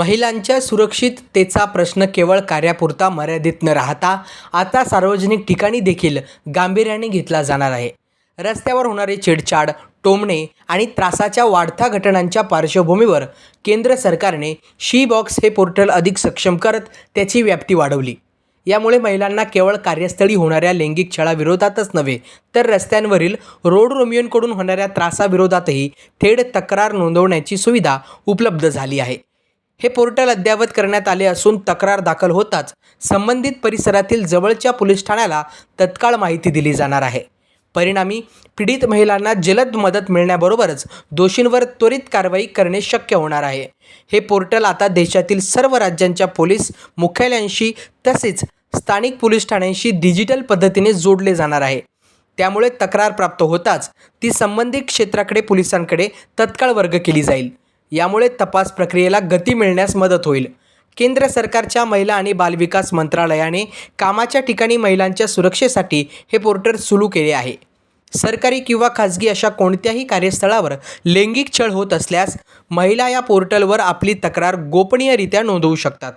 महिलांच्या सुरक्षिततेचा प्रश्न केवळ कार्यापुरता मर्यादित न राहता आता सार्वजनिक ठिकाणी देखील गांभीर्याने घेतला जाणार आहे. रस्त्यावर होणारे छेडछाड, टोमणे आणि त्रासाच्या वाढत्या घटनांच्या पार्श्वभूमीवर केंद्र सरकारने शी बॉक्स हे पोर्टल अधिक सक्षम करत त्याची व्याप्ती वाढवली. यामुळे महिलांना केवळ कार्यस्थळी होणाऱ्या लैंगिक छळाविरोधातच नव्हे तर रस्त्यांवरील रोड रोमियोंकडून होणाऱ्या त्रासाविरोधातही थेट तक्रार नोंदवण्याची सुविधा उपलब्ध झाली आहे. हे पोर्टल अद्ययावत करण्यात आले असून तक्रार दाखल होताच संबंधित परिसरातील जवळच्या पोलीस ठाण्याला तत्काळ माहिती दिली जाणार आहे. परिणामी पीडित महिलांना जलद मदत मिळण्याबरोबरच दोषींवर त्वरित कारवाई करणे शक्य होणार आहे. हे पोर्टल आता देशातील सर्व राज्यांच्या पोलीस मुख्यालयांशी तसेच स्थानिक पोलीस ठाण्यांशी डिजिटल पद्धतीने जोडले जाणार आहे. त्यामुळे तक्रार प्राप्त होताच ती संबंधित क्षेत्राकडे पोलिसांकडे तत्काळ वर्ग केली जाईल. यामुळे तपास प्रक्रियेला गती मिळण्यास मदत होईल. केंद्र सरकारच्या महिला आणि बालविकास मंत्रालयाने कामाच्या ठिकाणी महिलांच्या सुरक्षेसाठी हे पोर्टल सुरू केले आहे. सरकारी किंवा खाजगी अशा कोणत्याही कार्यस्थळावर लैंगिक छळ होत असल्यास महिला या पोर्टलवर आपली तक्रार गोपनीयरित्या नोंदवू शकतात.